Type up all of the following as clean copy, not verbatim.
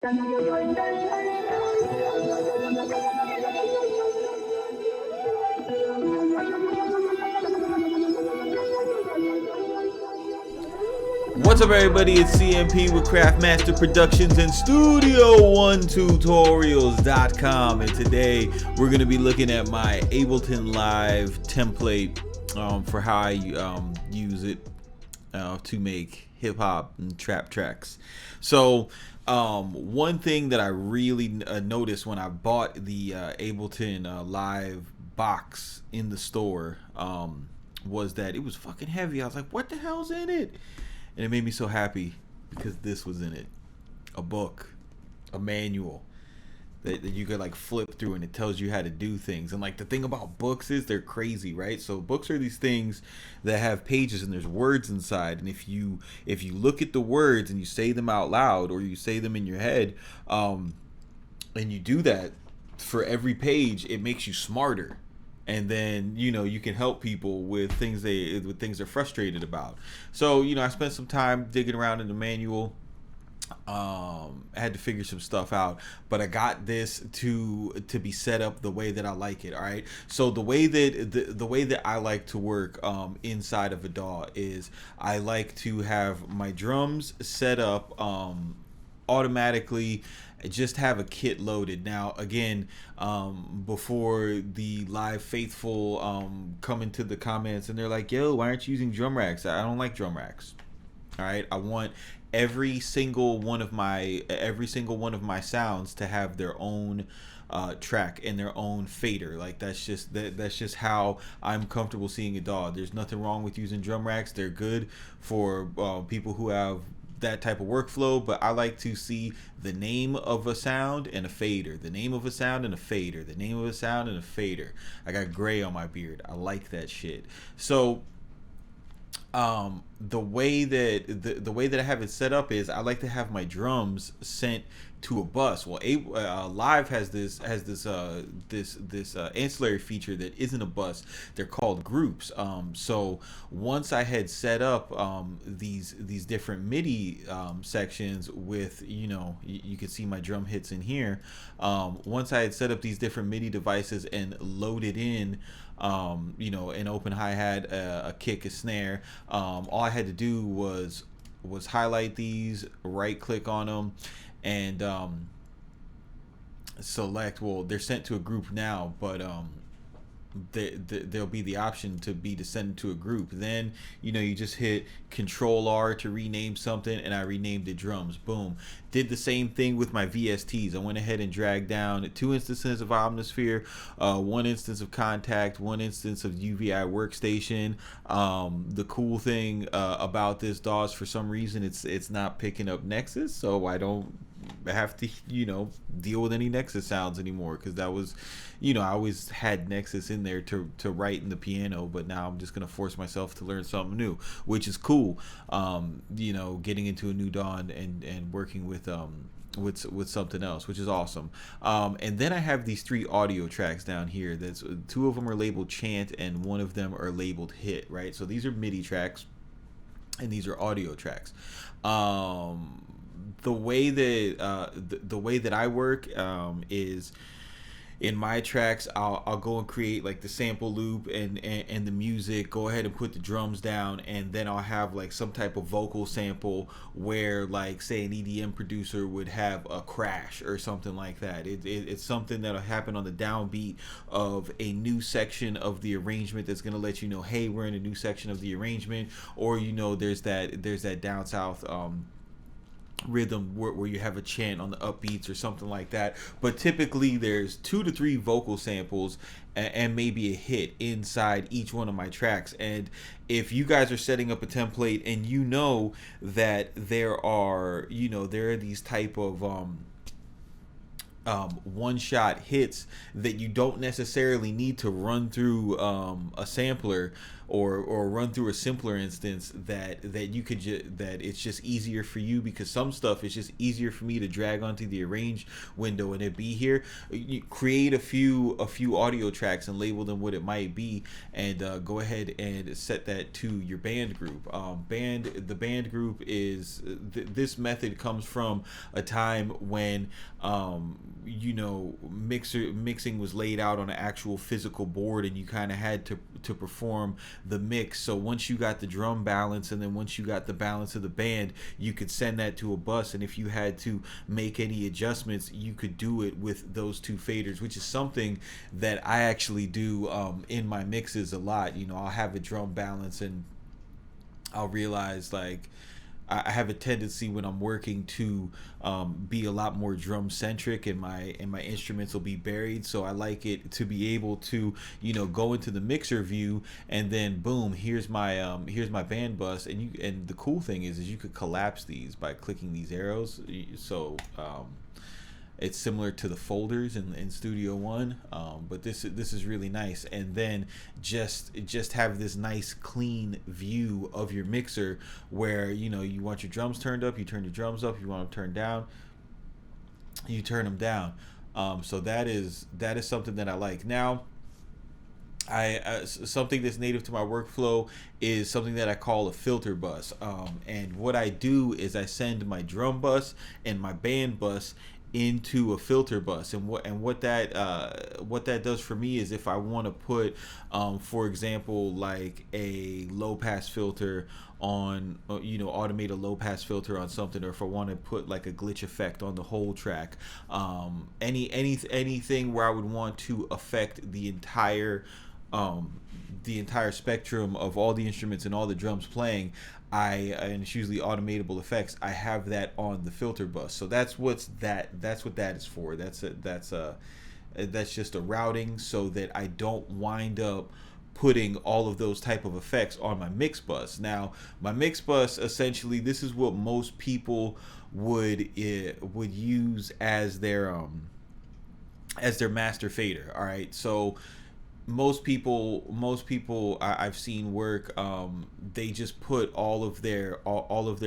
What's up, everybody? It's CMP with Craftmaster Productions and Studio One Tutorials.com, and today we're going to be looking at my Ableton Live template for how I use it to make hip-hop and trap tracks. So one thing that I really noticed when I bought the Ableton Live box in the store was that it was fucking heavy. I was like, what the hell's in it? And it made me so happy because this was in it. A book, a manual that you could like flip through, and it tells you how to do things. And like the thing about books is they're crazy, right? So books are these things that have pages and there's words inside. And if you look at the words and you say them out loud or you say them in your head, and you do that for every page, it makes you smarter. And then, you know, you can help people with things they're frustrated about. So, you know, I spent some time digging around in the manual. I had to figure some stuff out, but I got this to be set up the way that I like it. All right. So the way that I like to work inside of a DAW is I like to have my drums set up automatically, just have a kit loaded. Now again, before the live faithful come into the comments and they're like, yo, why aren't you using drum racks? I don't like drum racks. All right, I want every single one of my sounds to have their own track and their own fader. Like that's just how I'm comfortable seeing a DAW. There's nothing wrong with using drum racks. They're good for people who have that type of workflow, but I like to see the name of a sound and a fader, the name of a sound and a fader, the name of a sound and a fader. I got gray on my beard. I like that shit. So the way that I have it set up is I like to have my drums sent to a bus. Well, Live has this ancillary feature that isn't a bus. They're called groups. So once I had set up these different MIDI sections with, you know, you can see my drum hits in here. Once I had set up these different MIDI devices and loaded in you know, an open hi-hat, a kick, a snare, all I had to do was highlight these, right click on them, and select. Well, they're sent to a group now, but there'll be the option to send to a group. Then, you know, you just hit Control R to rename something, and I renamed it drums. Boom. Did the same thing with my VSTs. I went ahead and dragged down 2 instances of Omnisphere, 1 instance of Contact, 1 instance of UVI Workstation. The cool thing about this DAW is for some reason it's not picking up Nexus, so I don't have to, you know, deal with any Nexus sounds anymore, because that was, you know, I always had Nexus in there to write in the piano, but now I'm just gonna force myself to learn something new, which is cool. You know, getting into a new DAW and working with something else, which is awesome. And then I have these 3 audio tracks down here. That's 2 of them are labeled chant and 1 of them are labeled hit, right? So these are MIDI tracks and these are audio tracks. The way that I work is, in my tracks, I'll go and create like the sample loop and the music, go ahead and put the drums down, and then I'll have like some type of vocal sample where, like, say an EDM producer would have a crash or something like that. It's something that'll happen on the downbeat of a new section of the arrangement that's gonna let you know, hey, we're in a new section of the arrangement, or, you know, there's that down south rhythm where you have a chant on the upbeats or something like that. But typically there's 2 to 3 vocal samples and maybe a hit inside each one of my tracks. And if you guys are setting up a template and you know that there are these type of one-shot hits that you don't necessarily need to run through a sampler or run through a simpler instance, that you could that it's just easier for you, because some stuff is just easier for me to drag onto the arrange window and it be here. You create a few audio tracks and label them what it might be, and go ahead and set that to your band group. The band group is this method comes from a time when mixing was laid out on an actual physical board, and you kind of had to perform the mix. So once you got the drum balance, and then once you got the balance of the band, you could send that to a bus, and if you had to make any adjustments, you could do it with those two faders, which is something that I actually do in my mixes a lot. I'll have a drum balance, and I'll realize, like, I have a tendency when I'm working to be a lot more drum centric, and my instruments will be buried. So I like it to be able to go into the mixer view, and then boom, here's my band bus, and the cool thing is you could collapse these by clicking these arrows. So it's similar to the folders in Studio One, but this is really nice. And then just have this nice clean view of your mixer, where you want your drums turned up, you turn your drums up. You want them turned down, you turn them down. So that is something that I like. Now, something that's native to my workflow is something that I call a filter bus. And what I do is I send my drum bus and my band bus into a filter bus, and what that does for me is, if I want to put for example, like a low pass filter on automate a low pass filter on something, or if I want to put like a glitch effect on the whole track, anything where I would want to affect the entire spectrum of all the instruments and all the drums playing, and it's usually automatable effects, I have that on the filter bus. So that's what that is for. That's just a routing, so that I don't wind up putting all of those type of effects on my mix bus. Now, my mix bus, essentially, this is what most people would use as their master fader. All right, so most people I've seen work, they just put all of their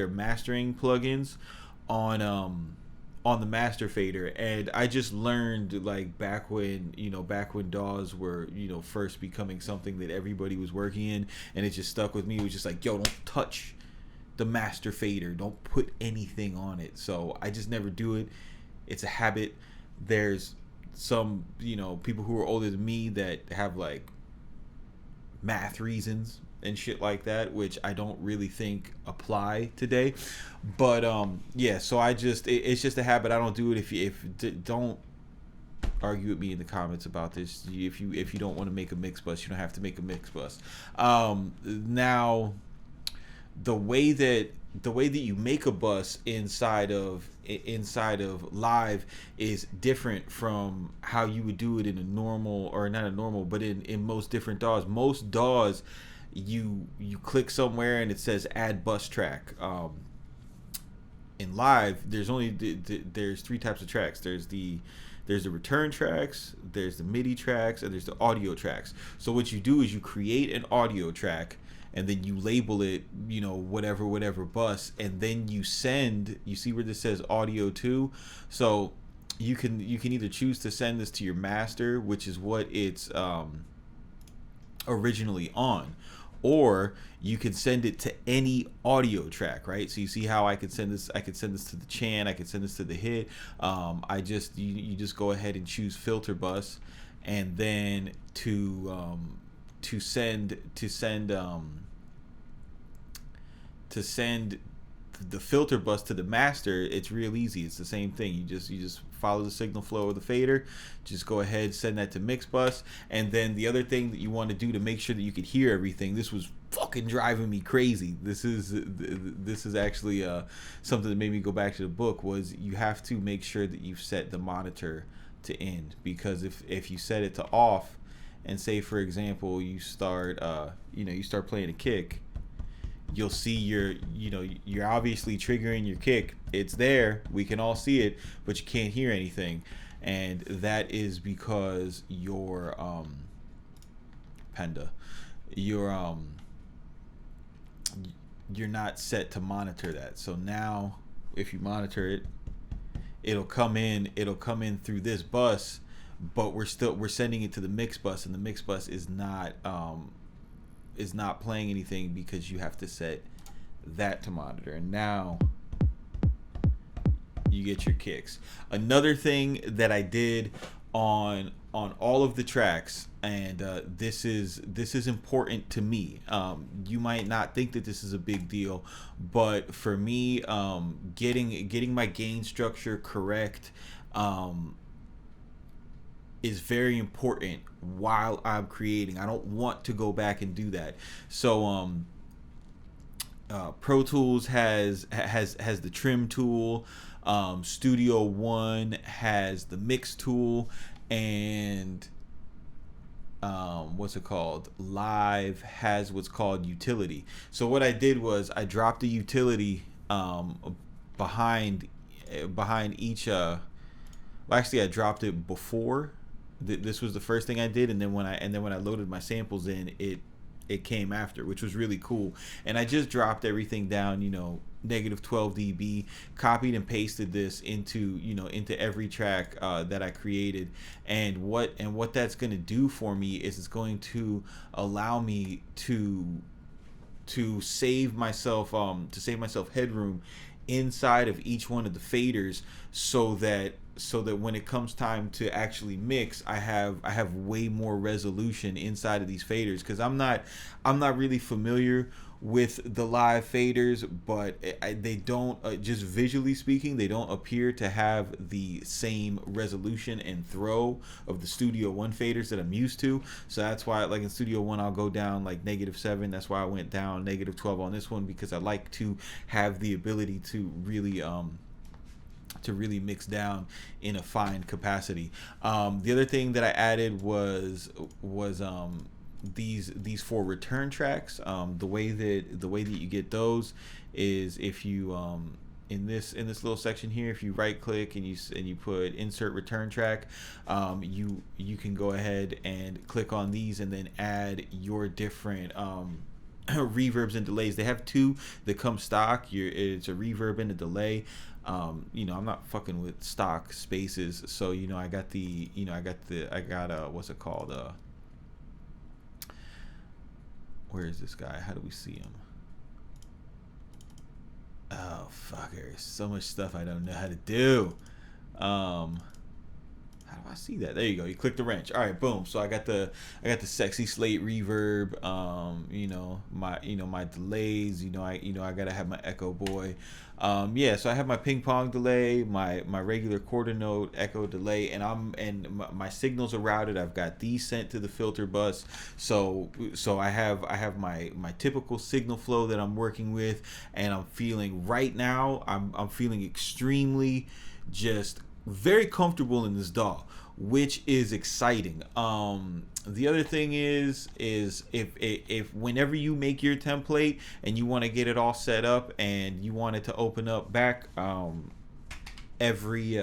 mastering plugins on the master fader. And I just learned, like, back when DAWs were first becoming something that everybody was working in, and it just stuck with me. It was just like, yo, don't touch the master fader, don't put anything on it. So I just never do it. It's a habit. There's some people who are older than me that have like math reasons and shit like that, which I don't really think apply today. But yeah, so it's just a habit. I don't do it. Don't argue with me in the comments about this. If you don't want to make a mix bus, you don't have to make a mix bus. Now, the way that you make a bus inside of Live is different from how you would do it in a normal, or not a normal, but in most different DAWs. Most DAWs, you click somewhere and it says add bus track. In Live, there's three types of tracks. There's the return tracks, there's the MIDI tracks, and there's the audio tracks. So what you do is you create an audio track, and then you label it, whatever bus, and then you see where this says audio 2. So you can either choose to send this to your master, which is what it's originally on, or you can send it to any audio track, right? So you see how I could send this to the Chan, I could send this to the hit. You just go ahead and choose filter bus, and then to send the filter bus to the master, it's real easy. It's the same thing. You just follow the signal flow of the fader, just go ahead, send that to mix bus. And then the other thing that you want to do to make sure that you could hear everything, this was fucking driving me crazy, this is actually something that made me go back to the book, was you have to make sure that you've set the monitor to end. Because if you set it to off, and say for example you start playing a kick, you'll see you're obviously triggering your kick. It's there, we can all see it, but you can't hear anything. and that is because your Panda, your you're not set to monitor that. So now if you monitor it, it'll come in through this bus, but we're sending it to the mix bus, and the mix bus is not playing anything because you have to set that to monitor. And now you get your kicks. Another thing that I did on all of the tracks, and this is important to me. You might not think that this is a big deal, but for me, getting my gain structure correct is very important while I'm creating. I don't want to go back and do that. So Pro Tools has the trim tool. Studio One has the mix tool, and what's it called? Live has what's called utility. So what I did was I dropped the utility behind each. Well, actually, I dropped it before. This was the first thing I did, and then when I loaded my samples in, it came after, which was really cool. And I just dropped everything down, negative 12 dB, copied and pasted this into every track that I created. And what that's going to do for me is it's going to allow me to save myself headroom inside of each one of the faders, so that when it comes time to actually mix, I have way more resolution inside of these faders, because I'm not really familiar with the live faders, but they don't, just visually speaking, they don't appear to have the same resolution and throw of the Studio One faders that I'm used to. So that's why, like in Studio One, I'll go down like -7. That's why I went down -12 on this one, because I like to have the ability to really mix down in a fine capacity. The other thing that I added was these 4 return tracks. The way that you get those is if you in this little section here, if you right click and you put insert return track, you can go ahead and click on these and then add your different reverbs and delays. They have 2 that come stock. It's a reverb and a delay. I'm not fucking with stock spaces, so I got what's it called, where is this guy? How do we see him? Oh fuck, there's so much stuff I don't know how to do. How do I see that? There you go. You click the wrench. All right, boom. So I got the sexy slate reverb. My delays. I gotta have my echo boy. So I have my ping pong delay, my regular quarter note echo delay, and my signals are routed. I've got these sent to the filter bus. So I have my typical signal flow that I'm working with, and I'm feeling right now. I'm feeling extremely just very comfortable in this DAW, which is exciting. The other thing is if whenever you make your template and you want to get it all set up and you want it to open up back every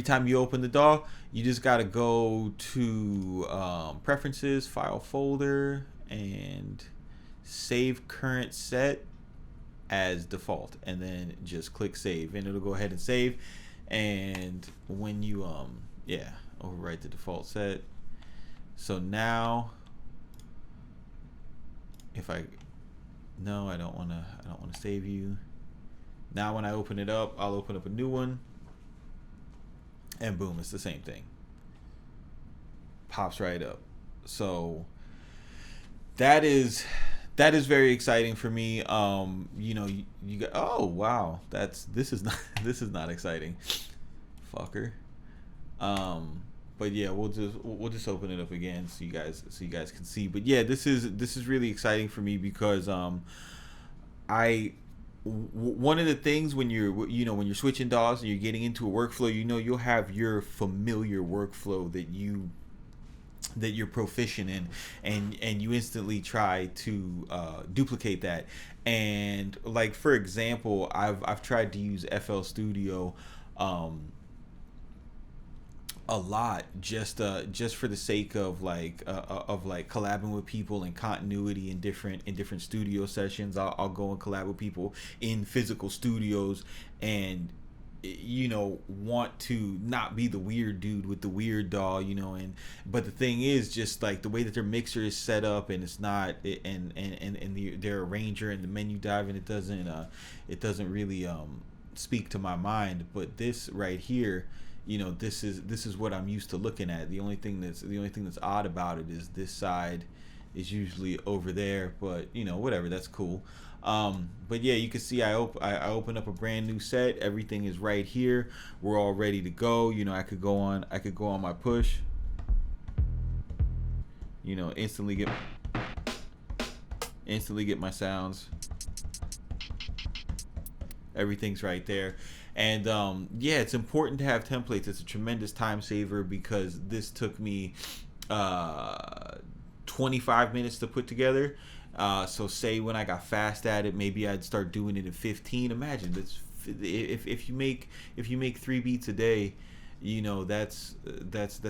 time you open the DAW, you just got to go to preferences, file folder, and save current set as default, and then just click save, and it'll go ahead and save. And when you overwrite the default set. So now if I don't want to save you. Now when I open it up, I'll open up a new one, and boom, it's the same thing, pops right up. So that is very exciting for me. You got, oh wow, this is not exciting, fucker. But yeah, we'll just open it up again so you guys can see. But yeah, this is really exciting for me because one of the things when you're switching DAWs and you're getting into a workflow, you'll have your familiar workflow that you're proficient in, and you instantly try to duplicate that. And like, for example, I've tried to use FL Studio A lot, just for the sake of like collabing with people and continuity in different studio sessions. I'll go and collab with people in physical studios, and want to not be the weird dude with the weird doll, and but the thing is, just like the way that their mixer is set up, and it's not their arranger and the menu dive, and it doesn't really speak to my mind. But this right here, this is what I'm used to looking at. The only thing that's odd about it is this side is usually over there, but whatever, that's cool. But yeah, you can see I open up a brand new set. Everything is right here. We're all ready to go. I could go on my push. Instantly get my sounds. Everything's right there. And yeah, it's important to have templates. It's a tremendous time saver, because this took me 25 minutes to put together. So say when I got fast at it, maybe I'd start doing it in 15. Imagine that's if you make 3 beats a day, that's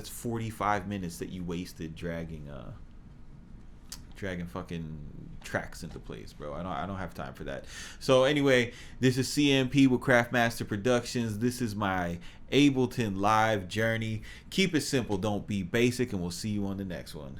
45 minutes that you wasted dragging fucking tracks into place, bro. I don't have time for that. So anyway, this is CMP with Craftmaster Productions. This is my Ableton Live journey. Keep it simple, don't be basic, and we'll see you on the next one.